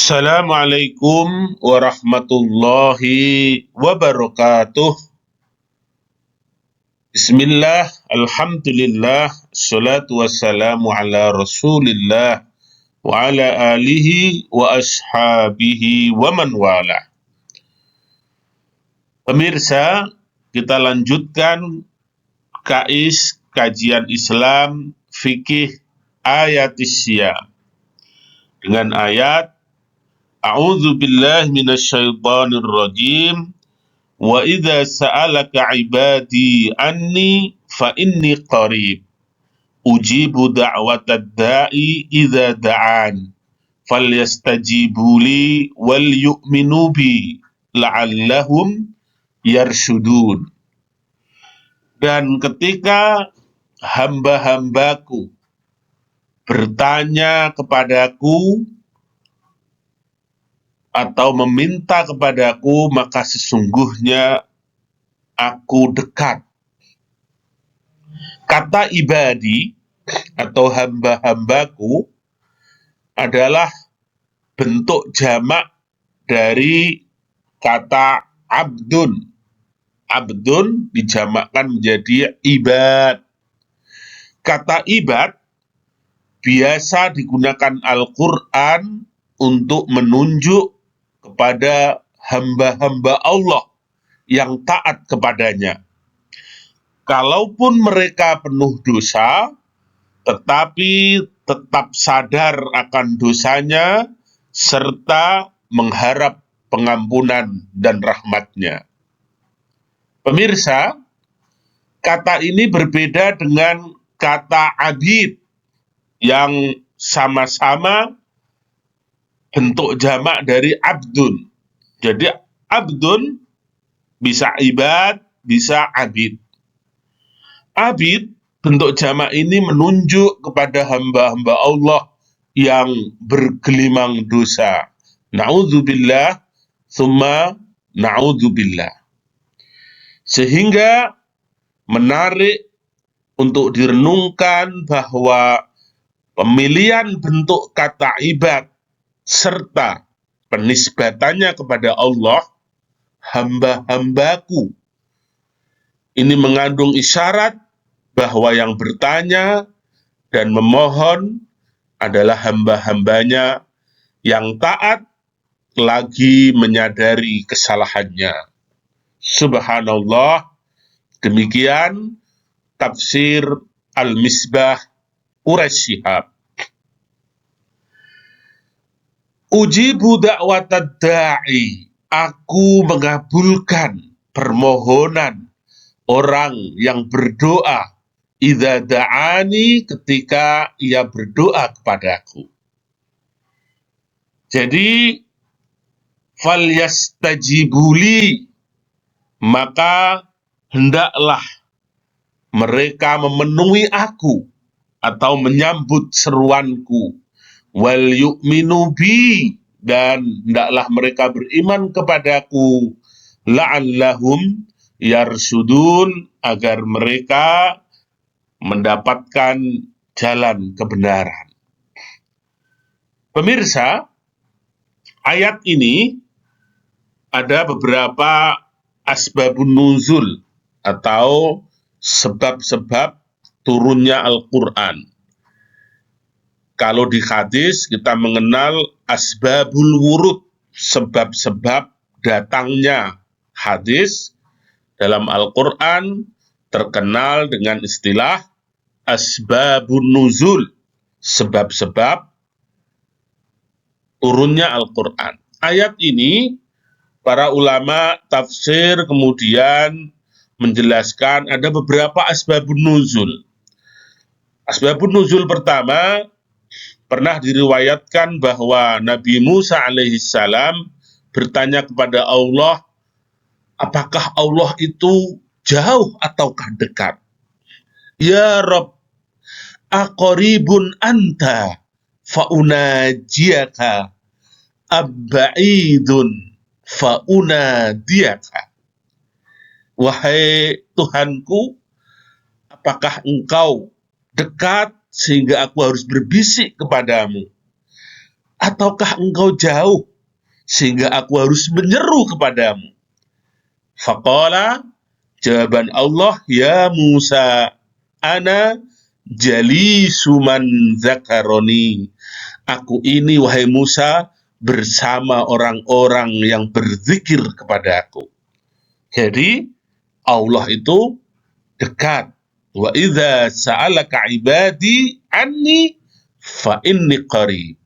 Assalamualaikum warahmatullahi wabarakatuh. Bismillah, alhamdulillah, salatu wassalamu ala rasulillah wa ala alihi wa ashabihi wa man wala. Pemirsa, kita lanjutkan kajian Islam fikih ayat Syam dengan ayat A'udzu billahi minasyaitonir rajim. Wa idza sa'alaka 'ibadi anni fa inni qarib. Ujibu da'watad da'i idza da'an. Falyastajibu li wal yu'minu bi la'allahum yarshudun. Dan ketika hamba-hambaku bertanya kepadaku atau meminta kepadaku, maka sesungguhnya aku dekat. Kata ibadi atau hamba-hambaku adalah bentuk jamak dari kata abdun. Abdun dijamakkan menjadi ibad. Kata ibad biasa digunakan Al-Quran untuk menunjuk kepada hamba-hamba Allah yang taat kepadanya. Kalaupun mereka penuh dosa, tetapi tetap sadar akan dosanya, serta mengharap pengampunan dan rahmatnya. Pemirsa, kata ini berbeda dengan kata abid yang sama-sama bentuk jamak dari abdun. Jadi abdun bisa ibad, bisa abid. Abid bentuk jamak ini menunjuk kepada hamba-hamba Allah yang bergelimang dosa. Na'udzubillah, summa na'udzubillah. Sehingga menarik untuk direnungkan bahwa pemilihan bentuk kata ibad serta penisbatannya kepada Allah, hamba-hambaku, ini mengandung isyarat bahwa yang bertanya dan memohon adalah hamba-hambanya yang taat lagi menyadari kesalahannya. Subhanallah. Demikian tafsir Al-Misbah Quraisy Shihab. Ujibu da'watad da'i. Aku mengabulkan permohonan orang yang berdoa. Idza da'ani, ketika ia berdoa kepadaku. Jadi, falyastajibuli, maka hendaklah mereka memenuhi aku atau menyambut seruanku. Wal yu'minu bi, dan hendaklah mereka beriman kepadaku, la'allahum yarsudun, agar mereka mendapatkan jalan kebenaran. Pemirsa, ayat ini ada beberapa asbabun nuzul atau sebab-sebab turunnya Al-Quran. Kalau di hadis kita mengenal asbabul wurud, sebab-sebab datangnya hadis. Dalam Al-Quran terkenal dengan istilah asbabun nuzul, sebab-sebab turunnya Al-Quran. Ayat ini para ulama tafsir kemudian menjelaskan ada beberapa asbabun nuzul. Asbabun nuzul pertama, pernah diriwayatkan bahwa Nabi Musa alaihissalam bertanya kepada Allah, apakah Allah itu jauh ataukah dekat? Ya Rabb, aqaribun anta faunajiyaka abba'idun faunadiyaka. Wahai Tuhanku, apakah engkau dekat sehingga aku harus berbisik kepadamu? ataukah engkau jauh sehingga aku harus menyeru kepadamu? Faqala, jawaban Allah, ya Musa, ana jalisu man zakaroni. Aku ini, wahai Musa, bersama orang-orang yang berzikir kepada aku. Jadi Allah itu dekat. Wa idza sa'alaka ibadi anni fa inni qarib.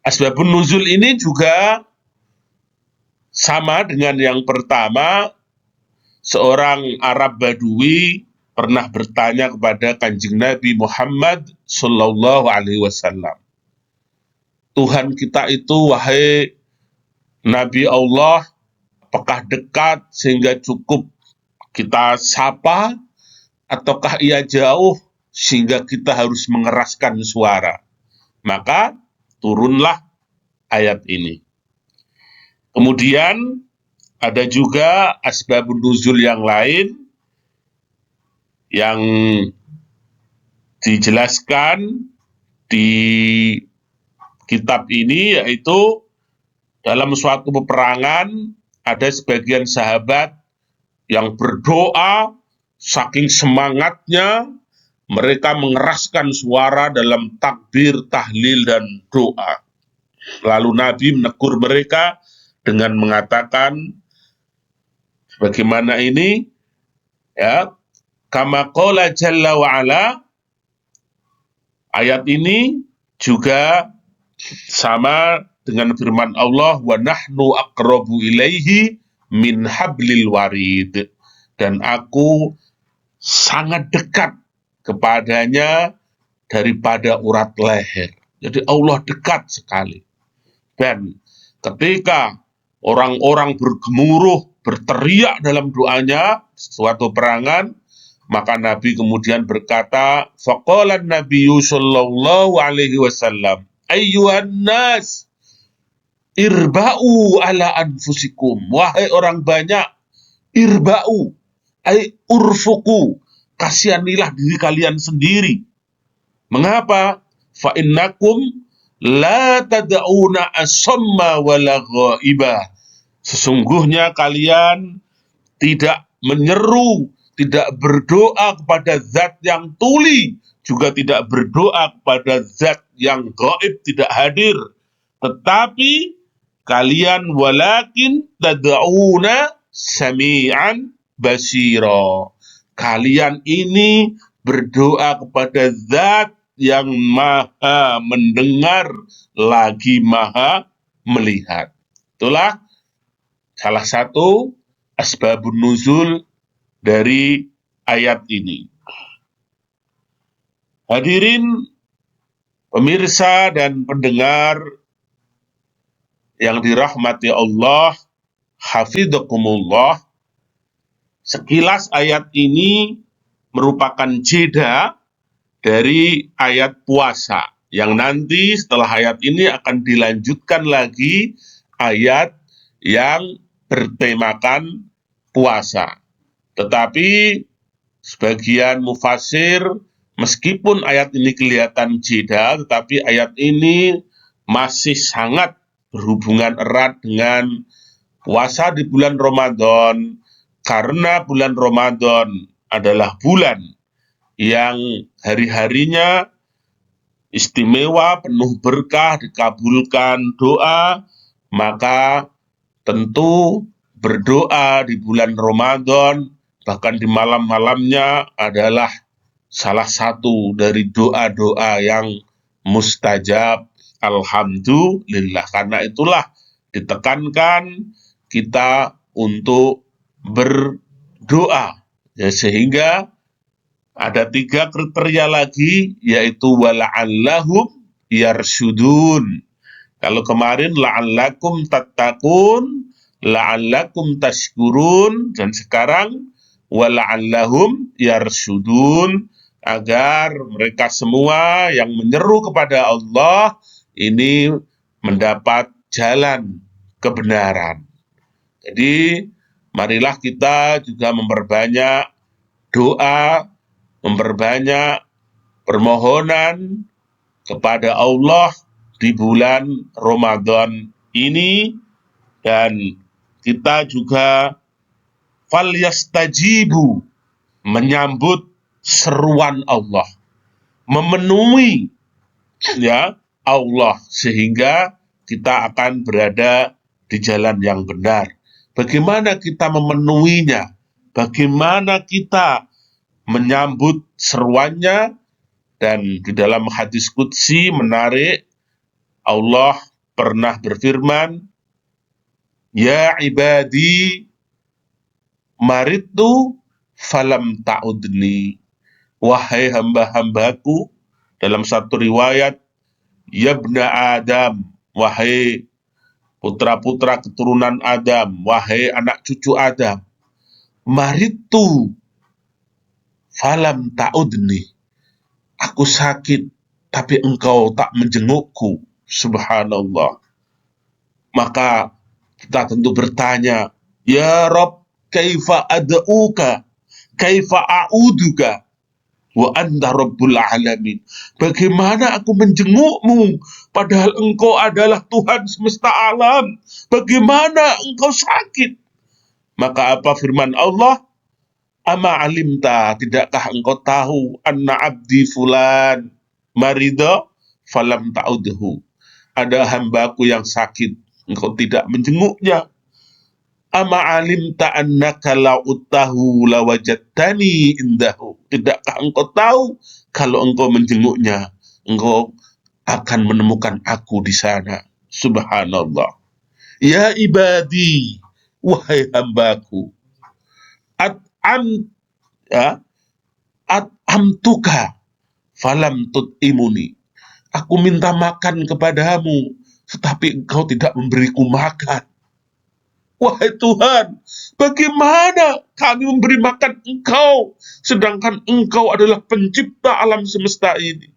Asbabun nuzul ini juga sama dengan yang pertama. Seorang Arab Badui pernah bertanya kepada Kanjeng Nabi Muhammad Sallallahu Alaihi Wasallam, Tuhan kita itu, wahai Nabi Allah, apakah dekat sehingga cukup kita sapa, ataukah ia jauh sehingga kita harus mengeraskan suara? Maka turunlah ayat ini. Kemudian ada juga asbabun nuzul yang lain yang dijelaskan di kitab ini, yaitu dalam suatu peperangan ada sebagian sahabat yang berdoa, saking semangatnya mereka mengeraskan suara dalam takbir, tahlil, dan doa. Lalu Nabi menegur mereka dengan mengatakan, bagaimana ini? Ya, kama qala jalla wa ala, ayat ini juga sama dengan firman Allah, wa nahnu aqrabu ilaihi min hablil warid, dan aku sangat dekat kepadanya daripada urat leher. Jadi Allah dekat sekali. Dan ketika orang-orang bergemuruh, berteriak dalam doanya suatu perangan, maka Nabi kemudian berkata, faqalan nabiyyu sallallahu alaihi wasallam, ayyuhan nas, irba'u ala anfusikum. Wahai orang banyak, irba'u, ay urfuku, kasihanilah diri kalian sendiri. Mengapa? Fa innakum la tad'una asamma wala ghaiba. Sesungguhnya kalian tidak menyeru, tidak berdoa kepada zat yang tuli, juga tidak berdoa kepada zat yang gaib, tidak hadir. Tetapi kalian walakin tad'una sami'an basira. Kalian ini berdoa kepada zat yang maha mendengar lagi maha melihat. Itulah salah satu asbabun nuzul dari ayat ini. Hadirin pemirsa dan pendengar yang dirahmati Allah, hafidhakumullah, sekilas ayat ini merupakan jeda dari ayat puasa, yang nanti setelah ayat ini akan dilanjutkan lagi ayat yang bertemakan puasa. Tetapi sebagian mufasir, meskipun ayat ini kelihatan jeda, tetapi ayat ini masih sangat berhubungan erat dengan puasa di bulan Ramadan, karena bulan Ramadan adalah bulan yang hari-harinya istimewa, penuh berkah, dikabulkan doa, maka tentu berdoa di bulan Ramadan, bahkan di malam-malamnya, adalah salah satu dari doa-doa yang mustajab. Alhamdulillah. Karena itulah ditekankan kita untuk berdoa. Ya, sehingga ada 3 kriteria lagi, yaitu wala'allahum yarsyudun. Kalau kemarin la'allakum tattaqun, la'allakum tashkurun, dan sekarang wala'allahum yarsyudun, agar mereka semua yang menyeru kepada Allah ini mendapat jalan kebenaran. Jadi marilah kita juga memperbanyak doa, memperbanyak permohonan kepada Allah di bulan Ramadan ini, dan kita juga falyastajibu, menyambut seruan Allah, memenuhi ya Allah, sehingga kita akan berada di jalan yang benar. Bagaimana kita memenuhinya? Bagaimana kita menyambut seruannya? Dan di dalam hadis qudsi menarik, Allah pernah berfirman, "Ya ibadi, maritu falam ta'udni." Wahai hamba-hambaku, dalam satu riwayat, "Yabna Adam," wahai putra-putra keturunan Adam, wahai anak cucu Adam, maritu falam ta'udni. Aku sakit, tapi engkau tak menjengukku. Subhanallah. Maka kita tentu bertanya, ya Rob, kaifa ad'uka, kaifa a'uduka, wa anta rabbul alamin. Bagaimana aku menjengukmu, padahal engkau adalah Tuhan semesta alam. Bagaimana engkau sakit? Maka apa firman Allah? Ama alimta, tidakkah engkau tahu, anna abdi fulan marido falam ta'udhu, ada hambaku yang sakit, engkau tidak menjenguknya. Ama alimta annaka la'uttahu lawajadtani indahu, tidakkah engkau tahu, kalau engkau menjenguknya, engkau akan menemukan aku di sana. Subhanallah. Ya ibadi, wahai hambaku, at'am ya at'amtuka falam tut'imuni, aku minta makan kepadamu, tetapi engkau tidak memberiku makan. Wahai Tuhan, bagaimana kami memberi makan engkau, sedangkan engkau adalah pencipta alam semesta ini?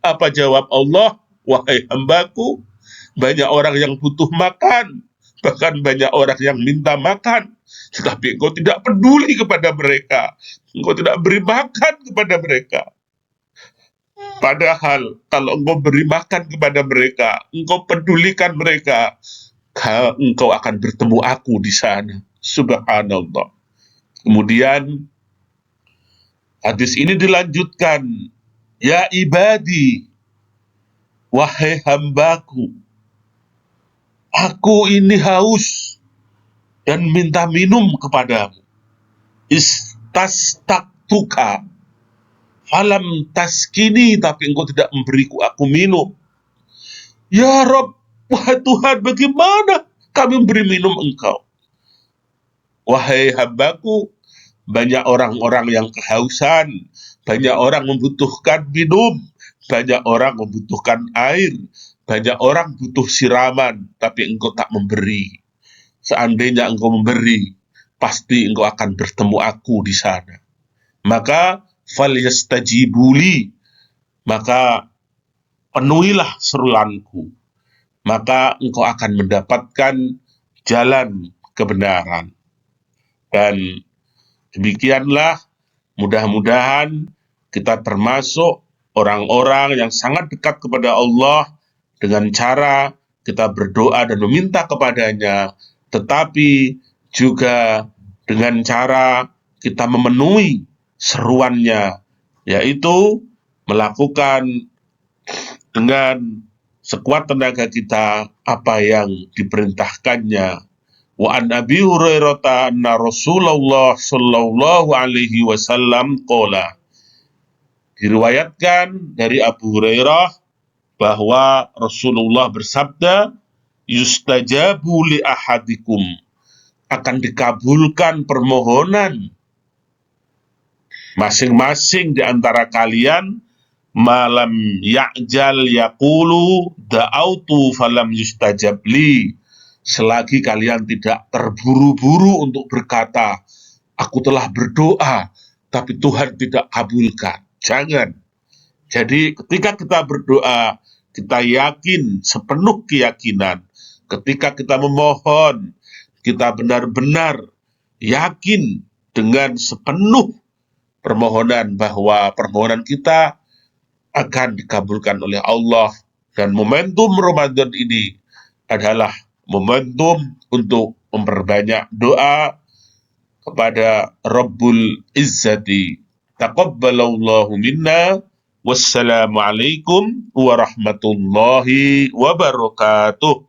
Apa jawab Allah? Wahai hambaku, banyak orang yang butuh makan, bahkan banyak orang yang minta makan, tetapi engkau tidak peduli kepada mereka, engkau tidak beri makan kepada mereka. Padahal kalau engkau beri makan kepada mereka, engkau pedulikan mereka, engkau akan bertemu aku di sana. Subhanallah. Kemudian hadis ini dilanjutkan, ya ibadi, wahai hambaku, aku ini haus dan minta minum kepadamu. Istastaktuka falam taskini, tapi engkau tidak memberiku aku minum. Ya Rob, wahai Tuhan, bagaimana kami memberi minum engkau? Wahai hambaku, banyak orang-orang yang kehausan, banyak orang membutuhkan minum, banyak orang membutuhkan air, banyak orang butuh siraman, tapi engkau tak memberi. Seandainya engkau memberi, pasti engkau akan bertemu aku di sana. Maka falyastajibuli, maka penuhilah seruanku, maka engkau akan mendapatkan jalan kebenaran. Dan demikianlah, mudah-mudahan kita termasuk orang-orang yang sangat dekat kepada Allah dengan cara kita berdoa dan meminta kepadanya, tetapi juga dengan cara kita memenuhi seruannya, yaitu melakukan dengan sekuat tenaga kita apa yang diperintahkannya. Wa an Abi Hurairah anna Rasulullah sallallahu alaihi wasallam qala, diriwayatkan dari Abu Hurairah bahwa Rasulullah bersabda, yustajabu li ahadikum, akan dikabulkan permohonan masing-masing di antara kalian, malam ya'jal yaqulu da'autu falam yustajabli, selagi kalian tidak terburu-buru untuk berkata, aku telah berdoa, tapi Tuhan tidak kabulkan. Jangan. Jadi ketika kita berdoa, kita yakin, sepenuh keyakinan. Ketika kita memohon, kita benar-benar yakin dengan sepenuh permohonan bahwa permohonan kita akan dikabulkan oleh Allah Dan momentum Ramadan ini adalah momentum untuk memperbanyak doa kepada Rabbul Izzati. Taqabbalallahu minna. Wassalamualaikum warahmatullahi wabarakatuh.